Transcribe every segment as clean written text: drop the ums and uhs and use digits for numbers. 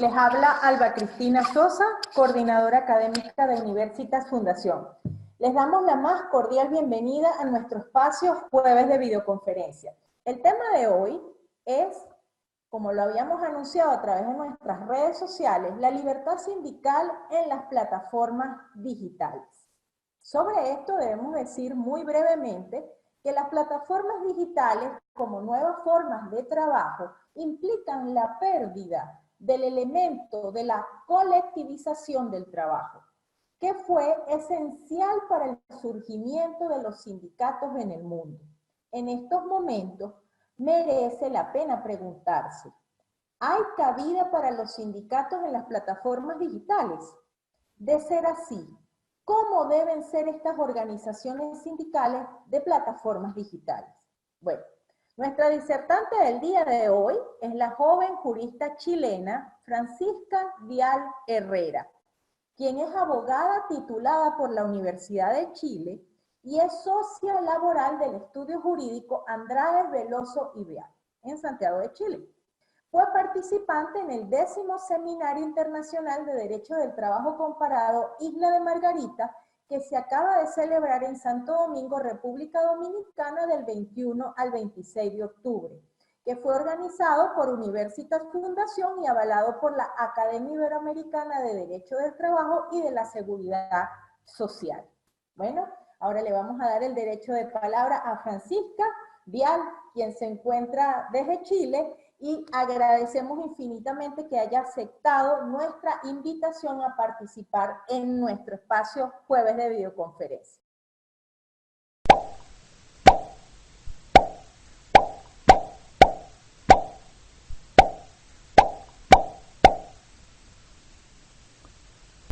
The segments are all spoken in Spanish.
Les habla Alba Cristina Sosa, coordinadora académica de Universitas Fundación. Les damos la más cordial bienvenida a nuestro espacio Jueves de Videoconferencia. El tema de hoy es, como lo habíamos anunciado a través de nuestras redes sociales, la libertad sindical en las plataformas digitales. Sobre esto debemos decir muy brevemente que las plataformas digitales, como nuevas formas de trabajo, implican la pérdida del elemento de la colectivización del trabajo, que fue esencial para el surgimiento de los sindicatos en el mundo. En estos momentos merece la pena preguntarse, ¿hay cabida para los sindicatos en las plataformas digitales? De ser así, ¿cómo deben ser estas organizaciones sindicales de plataformas digitales? Bueno, nuestra disertante del día de hoy es la joven jurista chilena Francisca Vial Herrera, quien es abogada titulada por la Universidad de Chile y es socia laboral del estudio jurídico Andrade Veloso y Vial, en Santiago de Chile. Fue participante en el 10º Seminario Internacional de Derecho del Trabajo Comparado Isla de Margarita, que se acaba de celebrar en Santo Domingo, República Dominicana, del 21 al 26 de octubre, que fue organizado por Universitas Fundación y avalado por la Academia Iberoamericana de Derecho del Trabajo y de la Seguridad Social. Bueno, ahora le vamos a dar el derecho de palabra a Francisca Vial, quien se encuentra desde Chile, y agradecemos infinitamente que haya aceptado nuestra invitación a participar en nuestro espacio Jueves de Videoconferencia.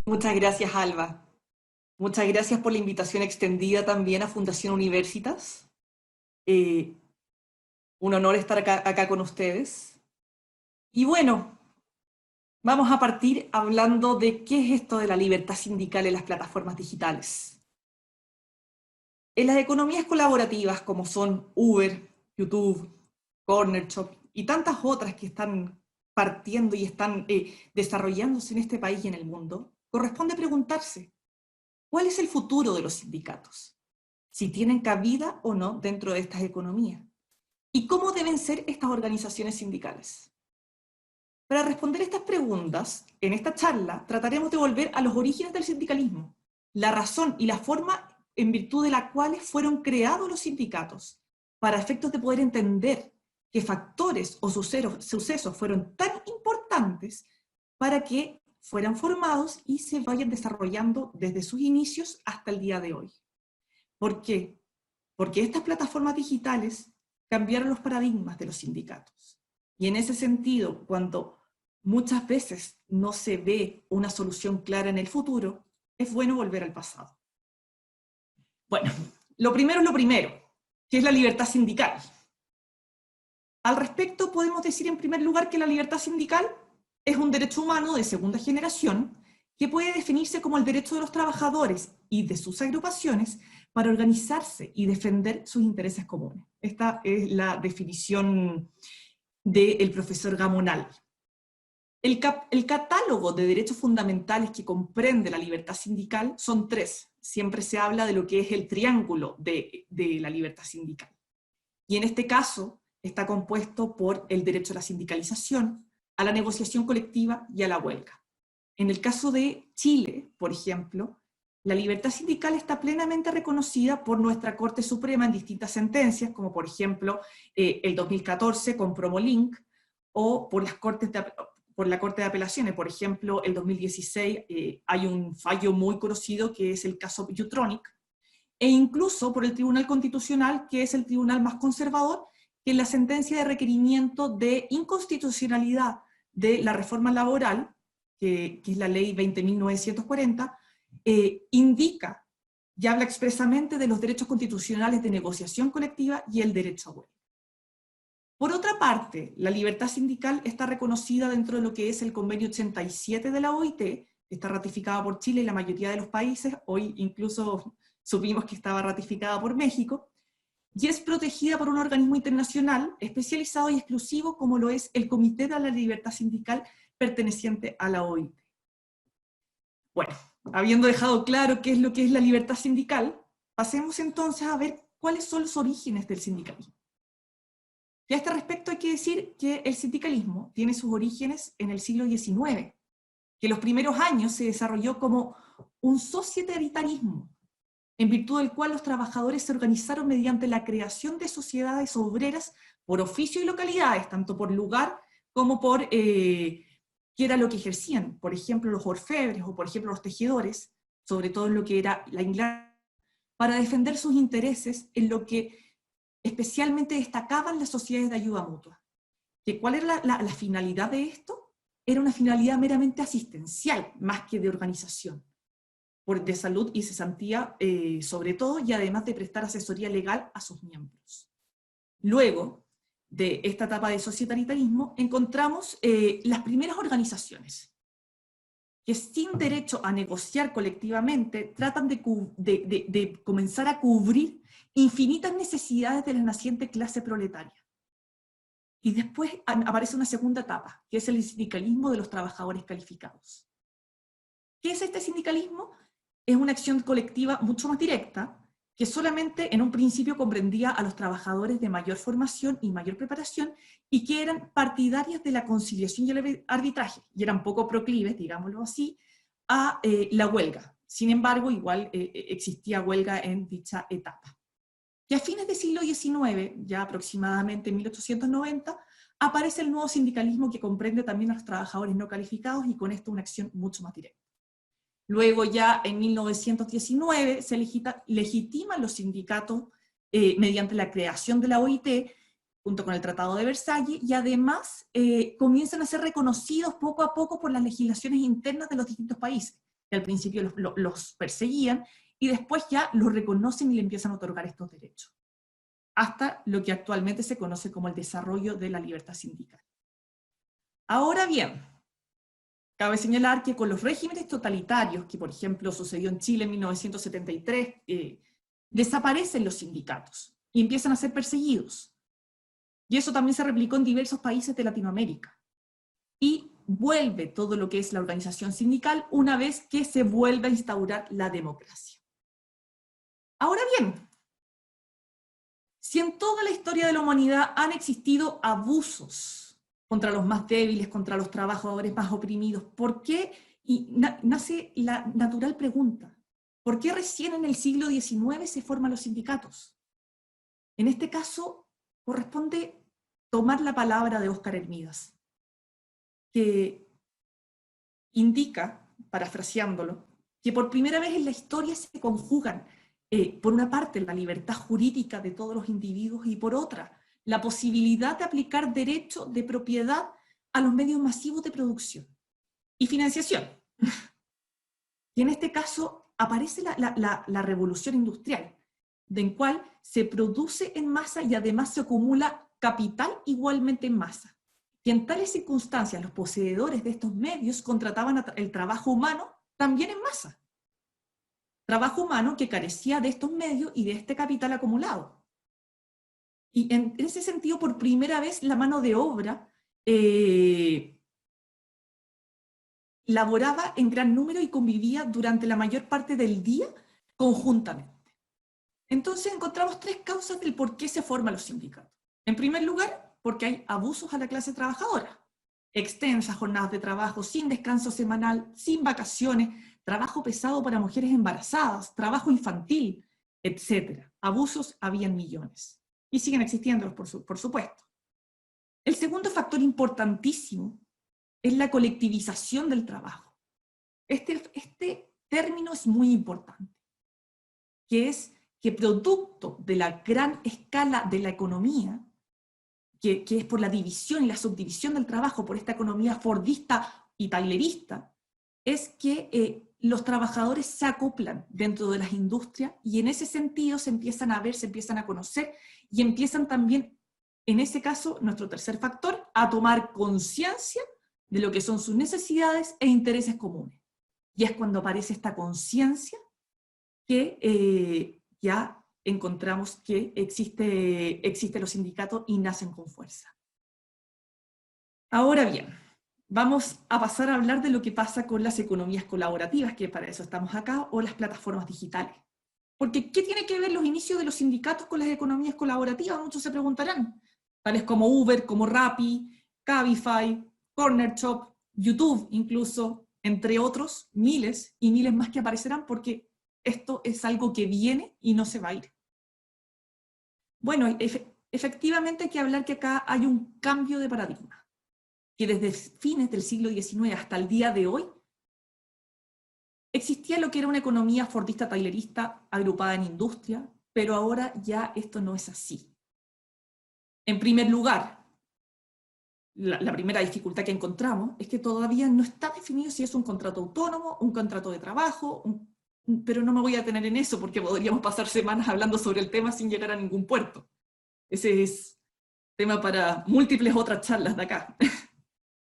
Muchas gracias, Alba. Muchas gracias por la invitación extendida también a Fundación Universitas. Un honor estar acá con ustedes. Y bueno, vamos a partir hablando de qué es esto de la libertad sindical en las plataformas digitales. En las economías colaborativas como son Uber, YouTube, Corner Shop y tantas otras que están partiendo y están desarrollándose en este país y en el mundo, corresponde preguntarse, ¿cuál es el futuro de los sindicatos? Si tienen cabida o no dentro de estas economías. ¿Y cómo deben ser estas organizaciones sindicales? Para responder estas preguntas, en esta charla trataremos de volver a los orígenes del sindicalismo, la razón y la forma en virtud de la cual fueron creados los sindicatos, para efectos de poder entender qué factores o sucesos fueron tan importantes para que fueran formados y se vayan desarrollando desde sus inicios hasta el día de hoy. ¿Por qué? Porque estas plataformas digitales cambiaron los paradigmas de los sindicatos. Y en ese sentido, cuando muchas veces no se ve una solución clara en el futuro, es bueno volver al pasado. Bueno, lo primero es lo primero, que es la libertad sindical. Al respecto, podemos decir en primer lugar que la libertad sindical es un derecho humano de segunda generación que puede definirse como el derecho de los trabajadores y de sus agrupaciones para organizarse y defender sus intereses comunes. Esta es la definición del profesor Gamonal. El catálogo de derechos fundamentales que comprende la libertad sindical son 3. Siempre se habla de lo que es el triángulo de la libertad sindical. Y en este caso está compuesto por el derecho a la sindicalización, a la negociación colectiva y a la huelga. En el caso de Chile, por ejemplo, la libertad sindical está plenamente reconocida por nuestra Corte Suprema en distintas sentencias, como por ejemplo el 2014 con Promolink, o por la Corte de Apelaciones. Por ejemplo, el 2016 hay un fallo muy conocido que es el caso Utronic, e incluso por el Tribunal Constitucional, que es el tribunal más conservador, que en la sentencia de requerimiento de inconstitucionalidad de la reforma laboral, que es la ley 20.940, indica y habla expresamente de los derechos constitucionales de negociación colectiva y el derecho a huelga. Por otra parte, la libertad sindical está reconocida dentro de lo que es el convenio 87 de la OIT, que está ratificada por Chile y la mayoría de los países, hoy incluso supimos que estaba ratificada por México, y es protegida por un organismo internacional especializado y exclusivo como lo es el Comité de la Libertad Sindical, perteneciente a la OIT. Bueno, habiendo dejado claro qué es lo que es la libertad sindical, pasemos entonces a ver cuáles son los orígenes del sindicalismo. Y a este respecto hay que decir que el sindicalismo tiene sus orígenes en el siglo XIX, que en los primeros años se desarrolló como un societaritarismo, en virtud del cual los trabajadores se organizaron mediante la creación de sociedades obreras por oficio y localidades, tanto por lugar como por qué era lo que ejercían. Por ejemplo, los orfebres o por ejemplo los tejedores, sobre todo en lo que era la Inglaterra, para defender sus intereses en lo que especialmente destacaban las sociedades de ayuda mutua. ¿Cuál era la finalidad de esto? Era una finalidad meramente asistencial, más que de organización, de salud y cesantía sobre todo, y además de prestar asesoría legal a sus miembros. Luego de esta etapa de societaritarismo, encontramos las primeras organizaciones, que sin derecho a negociar colectivamente, tratan de comenzar a cubrir infinitas necesidades de la naciente clase proletaria. Y después aparece una segunda etapa, que es el sindicalismo de los trabajadores calificados. ¿Qué es este sindicalismo? Es una acción colectiva mucho más directa, que solamente en un principio comprendía a los trabajadores de mayor formación y mayor preparación, y que eran partidarias de la conciliación y el arbitraje, y eran poco proclives, digámoslo así, a la huelga. Sin embargo, igual existía huelga en dicha etapa. Y a fines del siglo XIX, ya aproximadamente en 1890, aparece el nuevo sindicalismo que comprende también a los trabajadores no calificados, y con esto una acción mucho más directa. Luego ya en 1919 se legitiman los sindicatos mediante la creación de la OIT, junto con el Tratado de Versalles, y además comienzan a ser reconocidos poco a poco por las legislaciones internas de los distintos países, que al principio los perseguían, y después ya los reconocen y le empiezan a otorgar estos derechos, hasta lo que actualmente se conoce como el desarrollo de la libertad sindical. Ahora bien, cabe señalar que con los regímenes totalitarios, que por ejemplo sucedió en Chile en 1973, desaparecen los sindicatos y empiezan a ser perseguidos. Y eso también se replicó en diversos países de Latinoamérica. Y vuelve todo lo que es la organización sindical una vez que se vuelve a instaurar la democracia. Ahora bien, si en toda la historia de la humanidad han existido abusos contra los más débiles, contra los trabajadores más oprimidos, ¿por qué? Y nace la natural pregunta, ¿por qué recién en el siglo XIX se forman los sindicatos? En este caso, corresponde tomar la palabra de Óscar Hermídas, que indica, parafraseándolo, que por primera vez en la historia se conjugan, por una parte, la libertad jurídica de todos los individuos, y por otra, la posibilidad de aplicar derecho de propiedad a los medios masivos de producción y financiación. Y en este caso aparece la revolución industrial, en cual se produce en masa y además se acumula capital igualmente en masa. Y en tales circunstancias los poseedores de estos medios contrataban el trabajo humano también en masa. Trabajo humano que carecía de estos medios y de este capital acumulado. Y en ese sentido, por primera vez, la mano de obra laboraba en gran número y convivía durante la mayor parte del día conjuntamente. Entonces encontramos tres causas del por qué se forman los sindicatos. En primer lugar, porque hay abusos a la clase trabajadora. Extensas jornadas de trabajo, sin descanso semanal, sin vacaciones, trabajo pesado para mujeres embarazadas, trabajo infantil, etc. Abusos habían millones. Y siguen existiendo, por supuesto. El segundo factor importantísimo es la colectivización del trabajo. Este término es muy importante, que es que producto de la gran escala de la economía, que es por la división y la subdivisión del trabajo, por esta economía fordista y taylerista, es que los trabajadores se acoplan dentro de las industrias, y en ese sentido se empiezan a ver, se empiezan a conocer, y empiezan también, en ese caso, nuestro tercer factor, a tomar conciencia de lo que son sus necesidades e intereses comunes. Y es cuando aparece esta conciencia que ya encontramos que existen los sindicatos y nacen con fuerza. Ahora bien, vamos a pasar a hablar de lo que pasa con las economías colaborativas, que para eso estamos acá, o las plataformas digitales. Porque, ¿qué tiene que ver los inicios de los sindicatos con las economías colaborativas? Muchos se preguntarán. Tales como Uber, como Rappi, Cabify, Corner Shop, YouTube incluso, entre otros, miles y miles más que aparecerán, porque esto es algo que viene y no se va a ir. Bueno, efectivamente hay que hablar que acá hay un cambio de paradigma, que desde fines del siglo XIX hasta el día de hoy, existía lo que era una economía fordista-tailerista agrupada en industria, pero ahora ya esto no es así. En primer lugar, la primera dificultad que encontramos es que todavía no está definido si es un contrato autónomo, un contrato de trabajo, pero no me voy a detener en eso porque podríamos pasar semanas hablando sobre el tema sin llegar a ningún puerto. Ese es tema para múltiples otras charlas de acá.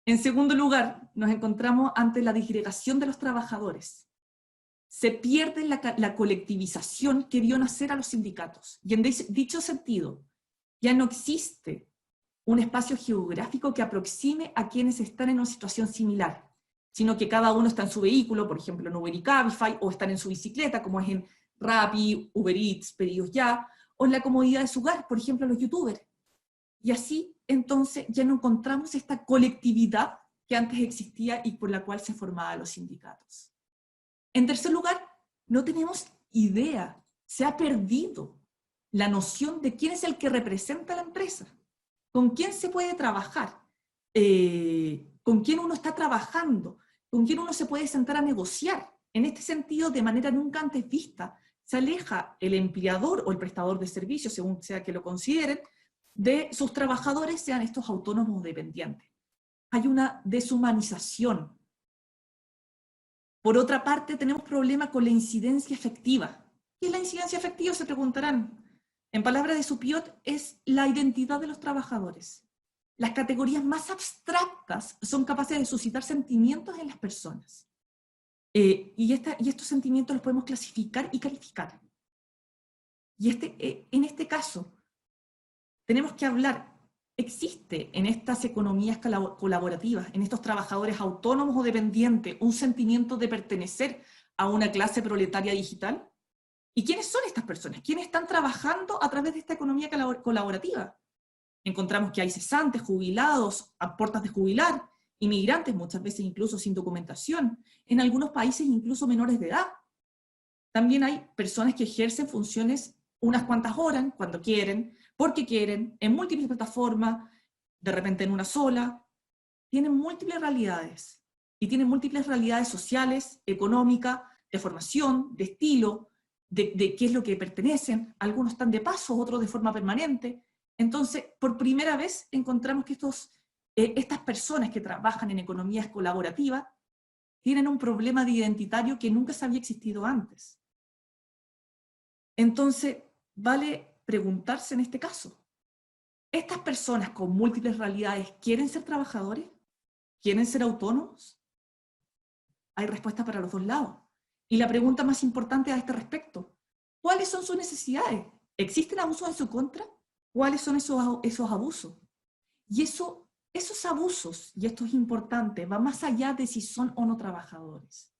En segundo lugar, nos encontramos ante la disgregación de los trabajadores. Se pierde la colectivización que vio nacer a los sindicatos. Y en dicho sentido, ya no existe un espacio geográfico que aproxime a quienes están en una situación similar, sino que cada uno está en su vehículo, por ejemplo en Uber y Cabify, o están en su bicicleta, como es en Rappi, Uber Eats, Pedidos Ya, o en la comodidad de su hogar, por ejemplo los youtubers. Y así, entonces, ya no encontramos esta colectividad que antes existía y por la cual se formaban los sindicatos. En tercer lugar, no tenemos idea, se ha perdido la noción de quién es el que representa a la empresa, con quién se puede trabajar, con quién uno está trabajando, con quién uno se puede sentar a negociar. En este sentido, de manera nunca antes vista, se aleja el empleador o el prestador de servicios, según sea que lo consideren, de sus trabajadores, sean estos autónomos o dependientes. Hay una deshumanización. Por otra parte, tenemos problemas con la incidencia efectiva. ¿Qué es la incidencia efectiva? Se preguntarán. En palabras de Supiot, es la identidad de los trabajadores. Las categorías más abstractas son capaces de suscitar sentimientos en las personas. Y estos sentimientos los podemos clasificar y calificar. Y en este caso, tenemos que hablar, ¿existe en estas economías colaborativas, en estos trabajadores autónomos o dependientes, un sentimiento de pertenecer a una clase proletaria digital? ¿Y quiénes son estas personas? ¿Quiénes están trabajando a través de esta economía colaborativa? Encontramos que hay cesantes, jubilados, a puertas de jubilar, inmigrantes, muchas veces incluso sin documentación, en algunos países incluso menores de edad. También hay personas que ejercen funciones unas cuantas horas, cuando quieren, porque quieren, en múltiples plataformas, de repente en una sola. Tienen múltiples realidades, y tienen múltiples realidades sociales, económicas, de formación, de estilo, de qué es lo que pertenecen. Algunos están de paso, otros de forma permanente. Entonces, por primera vez encontramos que estas personas que trabajan en economías colaborativas tienen un problema de identitario que nunca se había existido antes. Entonces, vale preguntarse en este caso, ¿estas personas con múltiples realidades quieren ser trabajadores? ¿Quieren ser autónomos? Hay respuesta para los dos lados. Y la pregunta más importante a este respecto, ¿cuáles son sus necesidades? ¿Existen abusos en su contra? ¿Cuáles son esos abusos? Y esos abusos, y esto es importante, va más allá de si son o no trabajadores.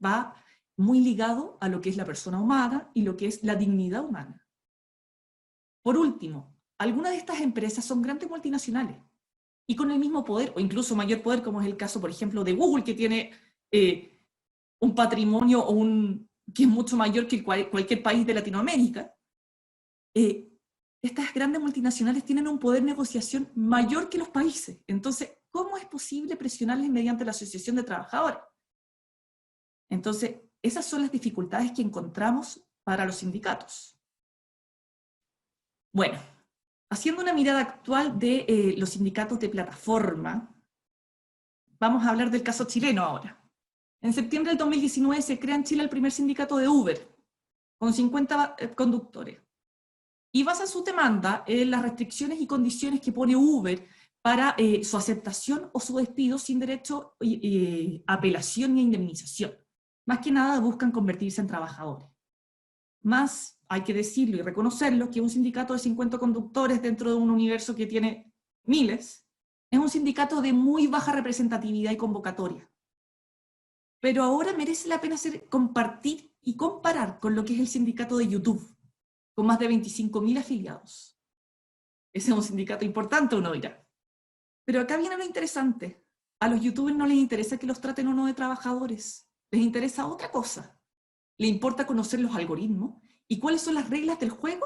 Va muy ligado a lo que es la persona humana y lo que es la dignidad humana. Por último, algunas de estas empresas son grandes multinacionales y con el mismo poder, o incluso mayor poder, como es el caso, por ejemplo, de Google, que tiene un patrimonio que es mucho mayor que cualquier país de Latinoamérica. Estas grandes multinacionales tienen un poder de negociación mayor que los países. Entonces, ¿cómo es posible presionarles mediante la asociación de trabajadores? Entonces, esas son las dificultades que encontramos para los sindicatos. Bueno, haciendo una mirada actual de los sindicatos de plataforma, vamos a hablar del caso chileno ahora. En septiembre del 2019 se crea en Chile el primer sindicato de Uber, con 50 conductores. Y basa su demanda en las restricciones y condiciones que pone Uber para su aceptación o su despido sin derecho a apelación ni indemnización. Más que nada buscan convertirse en trabajadores. Más, hay que decirlo y reconocerlo, que un sindicato de 50 conductores dentro de un universo que tiene miles, Es un sindicato de muy baja representatividad y convocatoria. Pero ahora merece la pena compartir y comparar con lo que es el sindicato de YouTube, con más de 25.000 afiliados. Ese es un sindicato importante, uno dirá. Pero acá viene lo interesante. A los youtubers no les interesa que los traten o no de trabajadores. Les interesa otra cosa. Les importa conocer los algoritmos y cuáles son las reglas del juego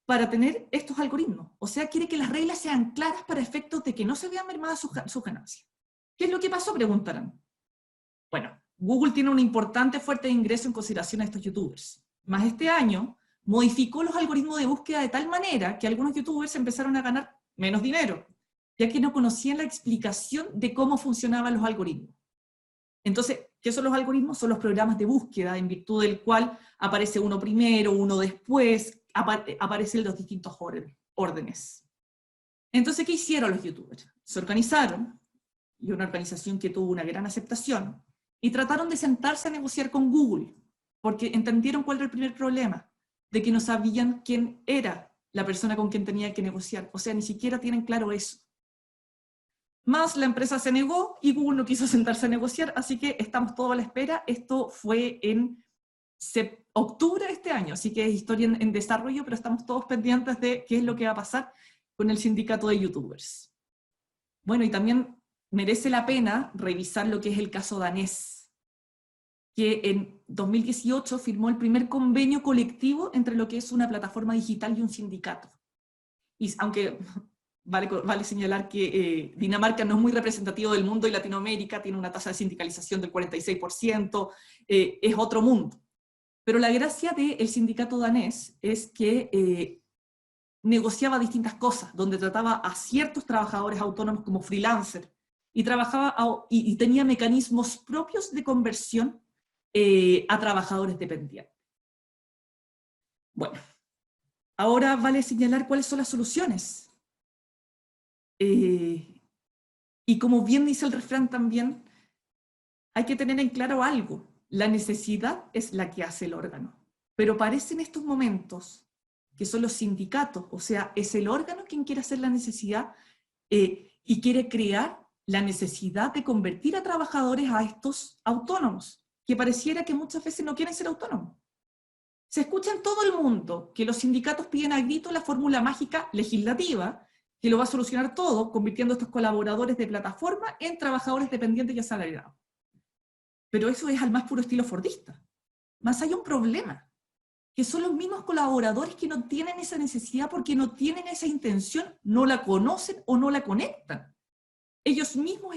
para tener estos algoritmos. O sea, quiere que las reglas sean claras para efectos de que no se vean mermadas sus ganancias. ¿Qué es lo que pasó? Preguntarán. Bueno, Google tiene una importante fuente de ingreso en consideración a estos youtubers. Más este año, modificó los algoritmos de búsqueda de tal manera que algunos youtubers empezaron a ganar menos dinero, ya que no conocían la explicación de cómo funcionaban los algoritmos. Entonces, ¿qué son los algoritmos? Son los programas de búsqueda en virtud del cual aparece uno primero, uno después, aparecen los distintos órdenes. Entonces, ¿qué hicieron los youtubers? Se organizaron, y una organización que tuvo una gran aceptación, y trataron de sentarse a negociar con Google, porque entendieron cuál era el primer problema, de que no sabían quién era la persona con quien tenían que negociar. O sea, ni siquiera tienen claro eso. Más la empresa se negó y Google no quiso sentarse a negociar, así que estamos todos a la espera. Esto fue en octubre de este año, así que es historia en desarrollo, pero estamos todos pendientes de qué es lo que va a pasar con el sindicato de youtubers. Bueno, y también merece la pena revisar lo que es el caso danés, que en 2018 firmó el primer convenio colectivo entre lo que es una plataforma digital y un sindicato. Y aunque vale señalar que Dinamarca no es muy representativo del mundo y Latinoamérica, tiene una tasa de sindicalización del 46%, es otro mundo. Pero la gracia del sindicato danés es que negociaba distintas cosas, donde trataba a ciertos trabajadores autónomos como freelancer, y tenía mecanismos propios de conversión a trabajadores dependientes. Bueno, ahora vale señalar cuáles son las soluciones. Y como bien dice el refrán también, hay que tener en claro algo: la necesidad es la que hace el órgano. Pero parece en estos momentos que son los sindicatos, o sea, es el órgano quien quiere hacer la necesidad y quiere crear la necesidad de convertir a trabajadores a estos autónomos, que pareciera que muchas veces no quieren ser autónomos. Se escucha en todo el mundo que los sindicatos piden a grito la fórmula mágica legislativa que lo va a solucionar todo, convirtiendo a estos colaboradores de plataforma en trabajadores dependientes y asalariados. Pero eso es al más puro estilo fordista. Más hay un problema, que son los mismos colaboradores que no tienen esa necesidad porque no tienen esa intención, no la conocen o no la conectan. Ellos mismos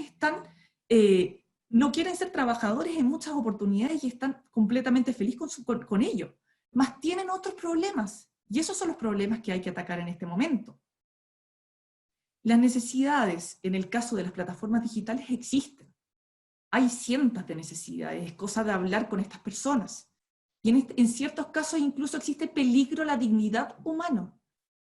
no quieren ser trabajadores en muchas oportunidades y están completamente felices con ello. Más tienen otros problemas, y esos son los problemas que hay que atacar en este momento. Las necesidades, en el caso de las plataformas digitales, existen. Hay cientos de necesidades, es cosa de hablar con estas personas. Y en ciertos casos incluso existe peligro a la dignidad humana,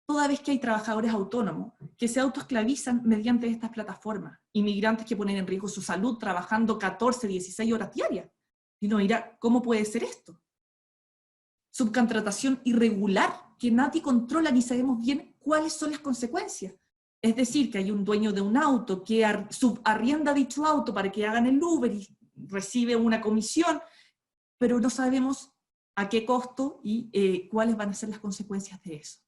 toda vez que hay trabajadores autónomos que se autoesclavizan mediante estas plataformas, inmigrantes que ponen en riesgo su salud trabajando 14, 16 horas diarias. Y uno dirá, ¿cómo puede ser esto? Subcontratación irregular, que nadie controla ni sabemos bien cuáles son las consecuencias. Es decir, que hay un dueño de un auto que subarrienda dicho auto para que hagan el Uber y recibe una comisión, pero no sabemos a qué costo y cuáles van a ser las consecuencias de eso.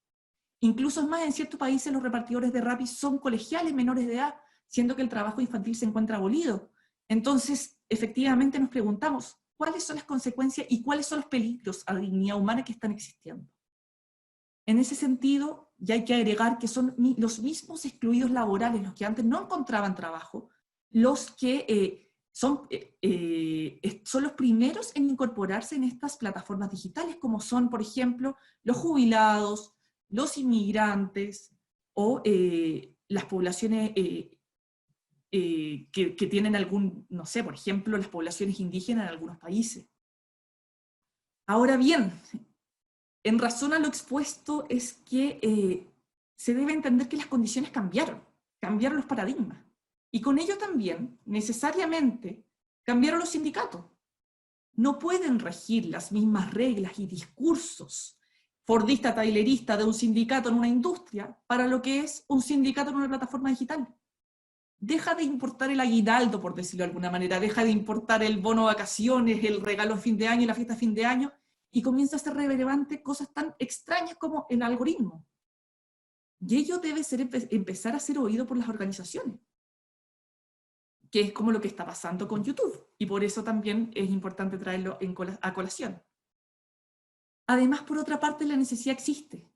Incluso es más, en ciertos países los repartidores de Rappi son colegiales menores de edad, siendo que el trabajo infantil se encuentra abolido. Entonces, efectivamente nos preguntamos, ¿cuáles son las consecuencias y cuáles son los peligros a la dignidad humana que están existiendo? En ese sentido, ya hay que agregar que son los mismos excluidos laborales, los que antes no encontraban trabajo, los que son los primeros en incorporarse en estas plataformas digitales, como son, por ejemplo, los jubilados, los inmigrantes o las poblaciones que tienen algún, no sé, por ejemplo, las poblaciones indígenas en algunos países. Ahora bien, en razón a lo expuesto es que se debe entender que las condiciones cambiaron los paradigmas. Y con ello también, necesariamente, cambiaron los sindicatos. No pueden regir las mismas reglas y discursos fordista, tailerista de un sindicato en una industria para lo que es un sindicato en una plataforma digital. Deja de importar el aguinaldo, por decirlo de alguna manera, deja de importar el bono de vacaciones, el regalo de fin de año y la fiesta de fin de año, y comienza a ser relevante cosas tan extrañas como el algoritmo. Y ello debe empezar a ser oído por las organizaciones, que es como lo que está pasando con YouTube, y por eso también es importante traerlo a colación. Además, por otra parte, la necesidad existe.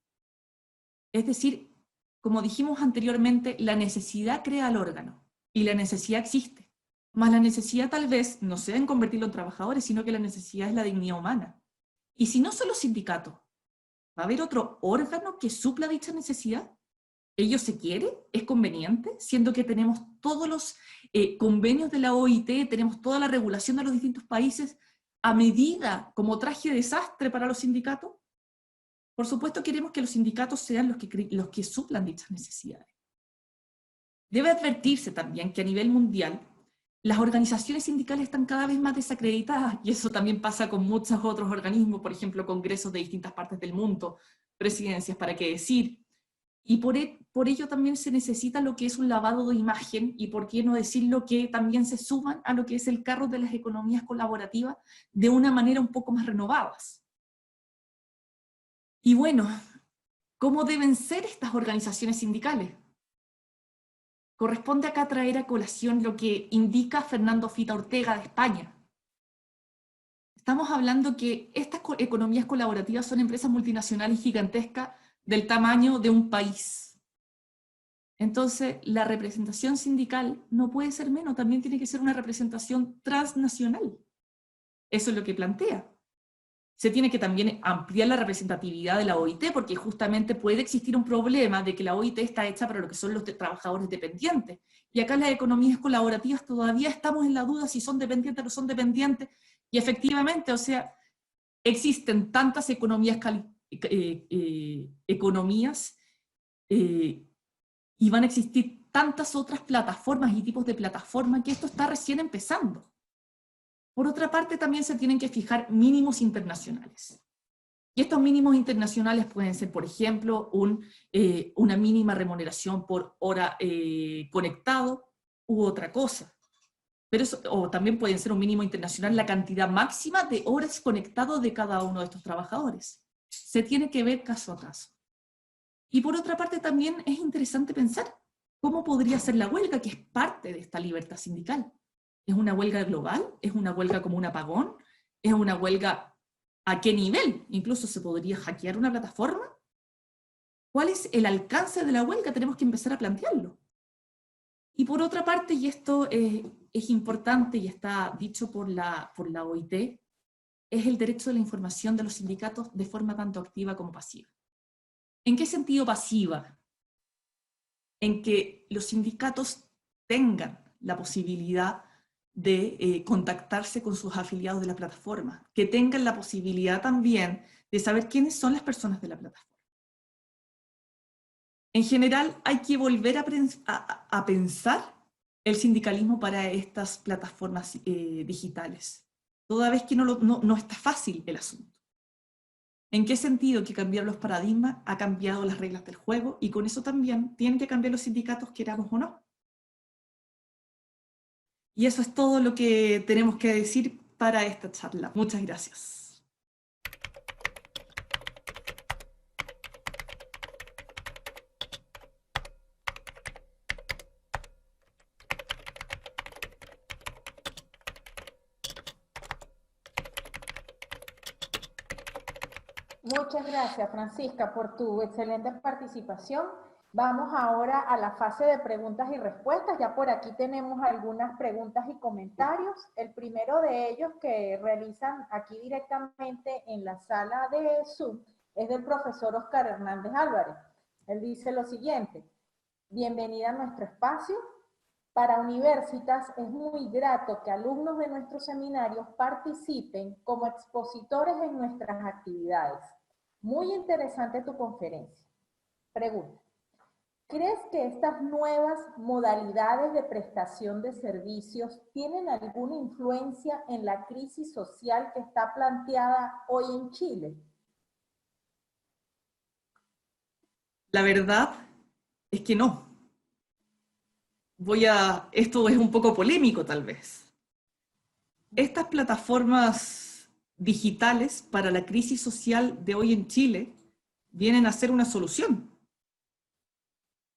Es decir, como dijimos anteriormente, la necesidad crea el órgano, y la necesidad existe. Más la necesidad tal vez no sea en convertirlo en trabajadores, sino que la necesidad es la dignidad humana. Y si no son los sindicatos, ¿va a haber otro órgano que supla dicha necesidad? ¿Ello se quiere? ¿Es conveniente? Siendo que tenemos todos los convenios de la OIT, tenemos toda la regulación de los distintos países a medida como traje de desastre para los sindicatos. Por supuesto queremos que los sindicatos sean los que suplan dichas necesidades. Debe advertirse también que a nivel mundial las organizaciones sindicales están cada vez más desacreditadas, y eso también pasa con muchos otros organismos, por ejemplo, congresos de distintas partes del mundo, presidencias, para qué decir. Y por ello también se necesita lo que es un lavado de imagen, y por qué no decirlo que también se suman a lo que es el carro de las economías colaborativas de una manera un poco más renovadas. Y bueno, ¿cómo deben ser estas organizaciones sindicales? Corresponde acá traer a colación lo que indica Fernando Fita Ortega de España. Estamos hablando que estas economías colaborativas son empresas multinacionales gigantescas del tamaño de un país. Entonces, la representación sindical no puede ser menos, también tiene que ser una representación transnacional. Eso es lo que plantea. Se tiene que también ampliar la representatividad de la OIT, porque justamente puede existir un problema de que la OIT está hecha para lo que son los trabajadores dependientes. Y acá en las economías colaborativas todavía estamos en la duda si son dependientes o no son dependientes. Y efectivamente, o sea, existen tantas economías y van a existir tantas otras plataformas y tipos de plataformas que esto está recién empezando. Por otra parte, también se tienen que fijar mínimos internacionales. Y estos mínimos internacionales pueden ser, por ejemplo, una mínima remuneración por hora conectado u otra cosa. Pero eso, o también pueden ser un mínimo internacional la cantidad máxima de horas conectado de cada uno de estos trabajadores. Se tiene que ver caso a caso. Y por otra parte también es interesante pensar cómo podría ser la huelga, que es parte de esta libertad sindical. ¿Es una huelga global? ¿Es una huelga como un apagón? ¿Es una huelga a qué nivel? ¿Incluso se podría hackear una plataforma? ¿Cuál es el alcance de la huelga? Tenemos que empezar a plantearlo. Y por otra parte, y esto es importante y está dicho por la OIT, es el derecho de la información de los sindicatos de forma tanto activa como pasiva. ¿En qué sentido pasiva? En que los sindicatos tengan la posibilidad de contactarse con sus afiliados de la plataforma, que tengan la posibilidad también de saber quiénes son las personas de la plataforma. En general, hay que volver a pensar el sindicalismo para estas plataformas digitales, toda vez que no está fácil el asunto. ¿En qué sentido? Que cambiar los paradigmas ha cambiado las reglas del juego, y con eso también tienen que cambiar los sindicatos, queramos o no. Y eso es todo lo que tenemos que decir para esta charla. Muchas gracias. Muchas gracias, Francisca, por tu excelente participación. Vamos ahora a la fase de preguntas y respuestas. Ya por aquí tenemos algunas preguntas y comentarios. El primero de ellos, que realizan aquí directamente en la sala de Zoom, es del profesor Oscar Hernández Álvarez. Él dice lo siguiente: bienvenida a nuestro espacio. Para Universitas es muy grato que alumnos de nuestros seminarios participen como expositores en nuestras actividades. Muy interesante tu conferencia. Pregunta: ¿crees que estas nuevas modalidades de prestación de servicios tienen alguna influencia en la crisis social que está planteada hoy en Chile? La verdad es que no. Esto es un poco polémico tal vez. Estas plataformas digitales para la crisis social de hoy en Chile vienen a ser una solución.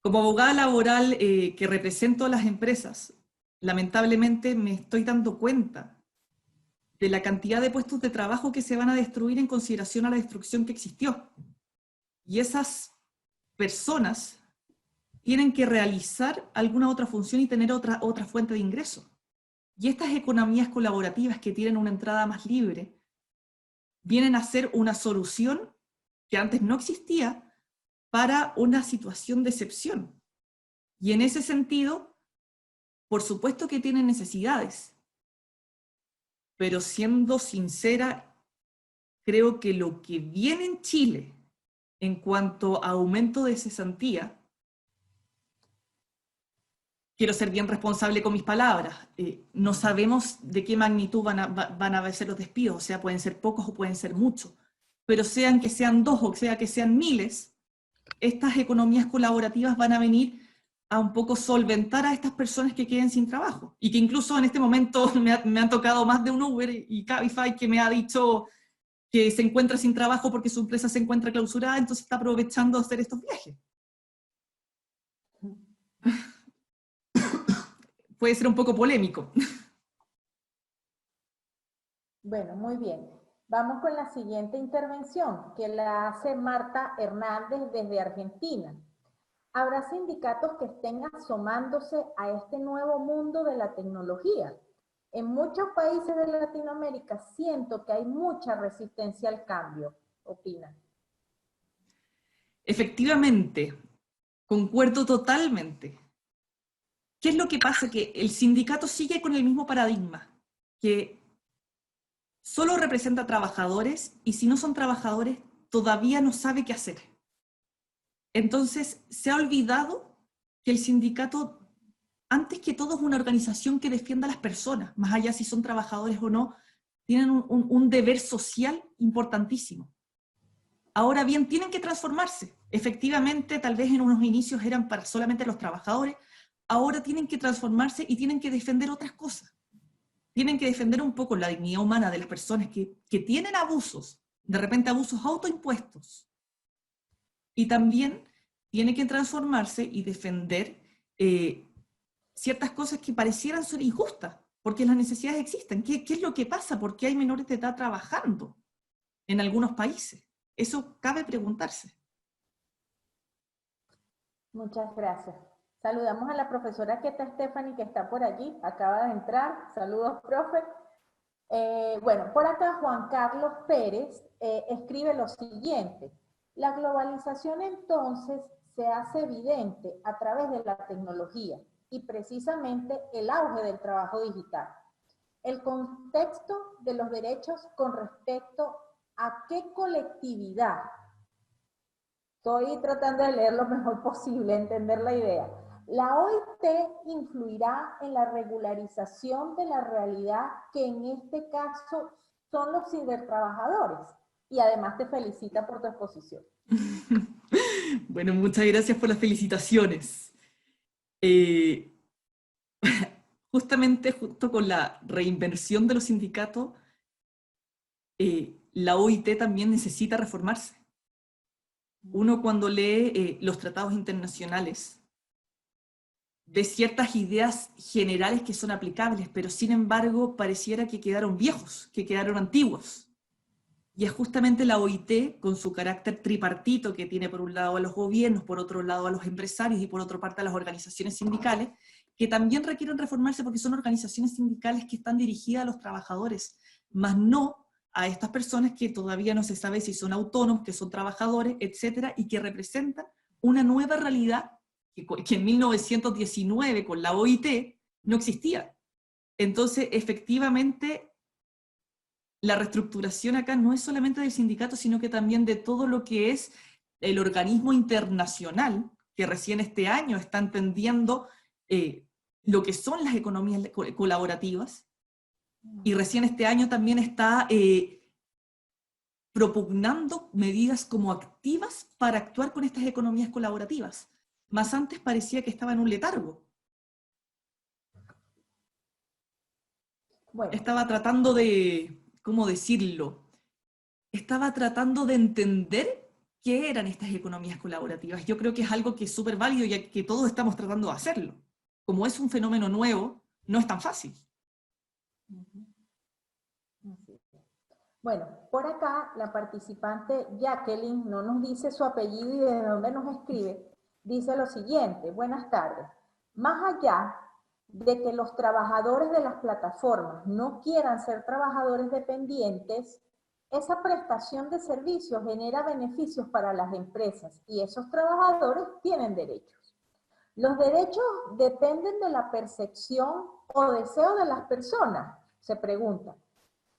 Como abogada laboral que represento a las empresas, lamentablemente me estoy dando cuenta de la cantidad de puestos de trabajo que se van a destruir en consideración a la destrucción que existió. Y esas personas tienen que realizar alguna otra función y tener otra fuente de ingreso. Y estas economías colaborativas que tienen una entrada más libre vienen a ser una solución que antes no existía para una situación de excepción. Y en ese sentido, por supuesto que tienen necesidades, pero siendo sincera, creo que lo que viene en Chile en cuanto a aumento de cesantía, quiero ser bien responsable con mis palabras, no sabemos de qué magnitud van a ser los despidos, o sea, pueden ser pocos o pueden ser muchos, pero sean que sean 2 o sea que sean miles, estas economías colaborativas van a venir a un poco solventar a estas personas que queden sin trabajo, y que incluso en este momento me han tocado más de un Uber y Cabify que me ha dicho que se encuentra sin trabajo porque su empresa se encuentra clausurada, entonces está aprovechando de hacer estos viajes. Puede ser un poco polémico. Bueno, muy bien. Vamos con la siguiente intervención, que la hace Marta Hernández desde Argentina. ¿Habrá sindicatos que estén asomándose a este nuevo mundo de la tecnología? En muchos países de Latinoamérica siento que hay mucha resistencia al cambio. ¿Opina? Efectivamente, concuerdo totalmente. ¿Qué es lo que pasa? Que el sindicato sigue con el mismo paradigma, que solo representa a trabajadores y si no son trabajadores todavía no sabe qué hacer. Entonces se ha olvidado que el sindicato, antes que todo, es una organización que defienda a las personas, más allá si son trabajadores o no, tienen un deber social importantísimo. Ahora bien, tienen que transformarse. Efectivamente, tal vez en unos inicios eran para solamente los trabajadores, ahora tienen que transformarse y tienen que defender otras cosas. Tienen que defender un poco la dignidad humana de las personas que tienen abusos, de repente abusos autoimpuestos. Y también tiene que transformarse y defender ciertas cosas que parecieran ser injustas, porque las necesidades existen. ¿Qué es lo que pasa? ¿Por qué hay menores de edad trabajando en algunos países? Eso cabe preguntarse. Muchas gracias. Saludamos a la profesora Keta Stephanie, que está por allí, acaba de entrar. Saludos, profe. Bueno, por acá Juan Carlos Pérez escribe lo siguiente. La globalización entonces se hace evidente a través de la tecnología y precisamente el auge del trabajo digital. El contexto de los derechos con respecto a qué colectividad. Estoy tratando de leer lo mejor posible, entender la idea. La OIT influirá en la regularización de la realidad que en este caso son los cibertrabajadores. Y además te felicita por tu exposición. Bueno, muchas gracias por las felicitaciones. Justamente junto con la reinvención de los sindicatos, la OIT también necesita reformarse. Uno cuando lee los tratados internacionales ve ciertas ideas generales que son aplicables, pero sin embargo pareciera que quedaron viejos, que quedaron antiguos. Y es justamente la OIT, con su carácter tripartito que tiene por un lado a los gobiernos, por otro lado a los empresarios y por otra parte a las organizaciones sindicales, que también requieren reformarse porque son organizaciones sindicales que están dirigidas a los trabajadores, más no a estas personas que todavía no se sabe si son autónomos, que son trabajadores, etcétera, y que representan una nueva realidad que en 1919 con la OIT no existía. Entonces, efectivamente, la reestructuración acá no es solamente del sindicato, sino que también de todo lo que es el organismo internacional, que recién este año está entendiendo lo que son las economías colaborativas, y recién este año también está propugnando medidas como activas para actuar con estas economías colaborativas. Más antes parecía que estaba en un letargo. Bueno, Estaba tratando de, ¿cómo decirlo? Estaba tratando de entender qué eran estas economías colaborativas. Yo creo que es algo que es súper válido y que todos estamos tratando de hacerlo. Como es un fenómeno nuevo, no es tan fácil. bueno, por acá la participante Jacqueline no nos dice su apellido y de dónde nos escribe. Dice lo siguiente: buenas tardes. Más allá de que los trabajadores de las plataformas no quieran ser trabajadores dependientes, esa prestación de servicios genera beneficios para las empresas y esos trabajadores tienen derechos. Los derechos dependen de la percepción o deseo de las personas, se pregunta.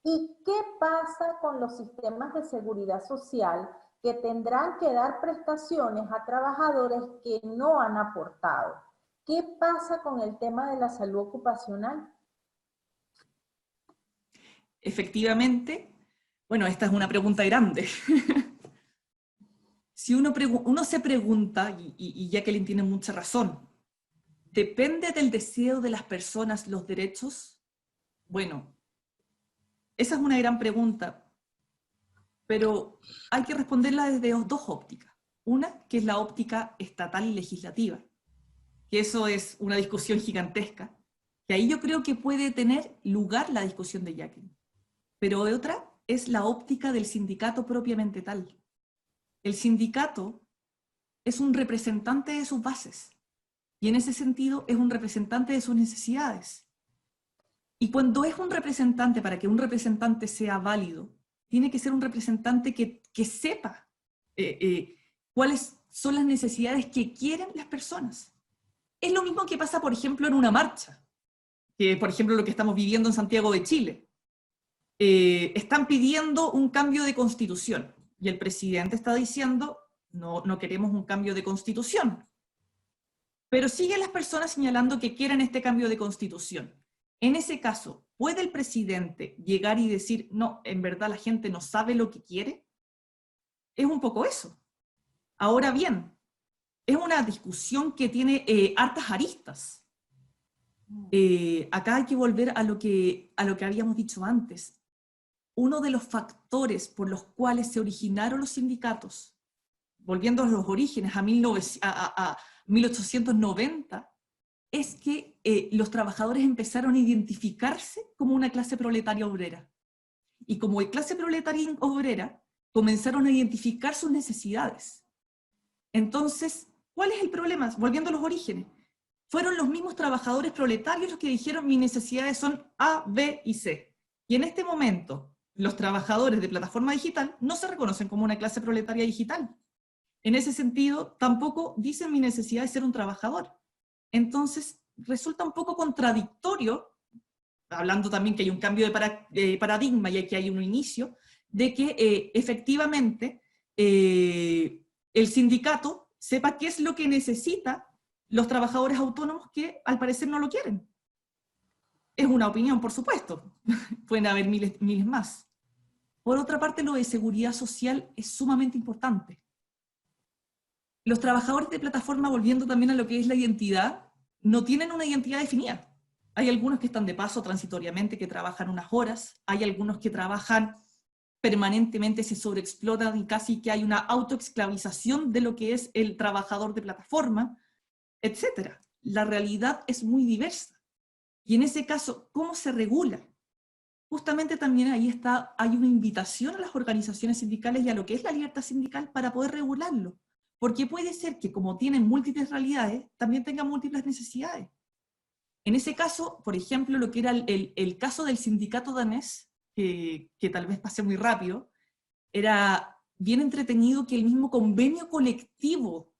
¿Y qué pasa con los sistemas de seguridad social que tendrán que dar prestaciones a trabajadores que no han aportado? ¿Qué pasa con el tema de la salud ocupacional? Efectivamente, bueno, esta es una pregunta grande. Si uno se pregunta, y Jacqueline tiene mucha razón, ¿depende del deseo de las personas los derechos? Bueno, esa es una gran pregunta, pero hay que responderla desde dos ópticas. Una, que es la óptica estatal y legislativa, que eso es una discusión gigantesca, que ahí yo creo que puede tener lugar la discusión de Jacqueline. Pero otra es la óptica del sindicato propiamente tal. El sindicato es un representante de sus bases, y en ese sentido es un representante de sus necesidades. Y cuando es un representante, para que un representante sea válido, tiene que ser un representante que sepa cuáles son las necesidades que quieren las personas. Es lo mismo que pasa, por ejemplo, en una marcha, que por ejemplo lo que estamos viviendo en Santiago de Chile. Están pidiendo un cambio de constitución, y el presidente está diciendo, no queremos un cambio de constitución. Pero siguen las personas señalando que quieren este cambio de constitución. En ese caso, ¿puede el presidente llegar y decir, no, en verdad la gente no sabe lo que quiere? Es un poco eso. Ahora bien, es una discusión que tiene hartas aristas. Acá hay que volver a lo que habíamos dicho antes. Uno de los factores por los cuales se originaron los sindicatos, volviendo a los orígenes, a 1890, es que los trabajadores empezaron a identificarse como una clase proletaria obrera. Y como clase proletaria obrera, comenzaron a identificar sus necesidades. Entonces, ¿cuál es el problema? Volviendo a los orígenes, fueron los mismos trabajadores proletarios los que dijeron mis necesidades son A, B y C. Y en este momento, los trabajadores de plataforma digital no se reconocen como una clase proletaria digital. En ese sentido, tampoco dicen mi necesidad de ser un trabajador. Entonces, resulta un poco contradictorio, hablando también que hay un cambio de paradigma y que hay un inicio, de que efectivamente el sindicato sepa qué es lo que necesita los trabajadores autónomos que al parecer no lo quieren. Es una opinión, por supuesto. Pueden haber miles más. Por otra parte, lo de seguridad social es sumamente importante. Los trabajadores de plataforma, volviendo también a lo que es la identidad, no tienen una identidad definida. Hay algunos que están de paso transitoriamente, que trabajan unas horas, hay algunos que trabajan permanentemente, se sobreexplotan y casi que hay una autoesclavización de lo que es el trabajador de plataforma, etc. La realidad es muy diversa. Y en ese caso, ¿cómo se regula? Justamente también ahí hay una invitación a las organizaciones sindicales y a lo que es la libertad sindical para poder regularlo. Porque puede ser que como tienen múltiples realidades, también tengan múltiples necesidades. En ese caso, por ejemplo, lo que era el caso del sindicato danés, que tal vez pasé muy rápido, era bien entretenido que el mismo convenio colectivo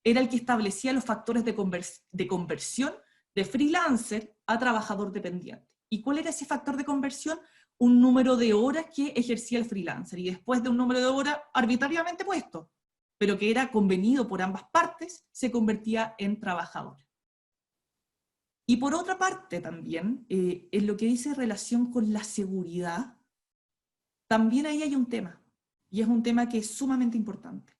era el que establecía los factores de conversión de freelancer a trabajador dependiente. ¿Y cuál era ese factor de conversión? Un número de horas que ejercía el freelancer, y después de un número de horas arbitrariamente puesto, pero que era convenido por ambas partes, se convertía en trabajador. Y por otra parte también, en lo que dice relación con la seguridad, también ahí hay un tema. y es un tema que es sumamente importante.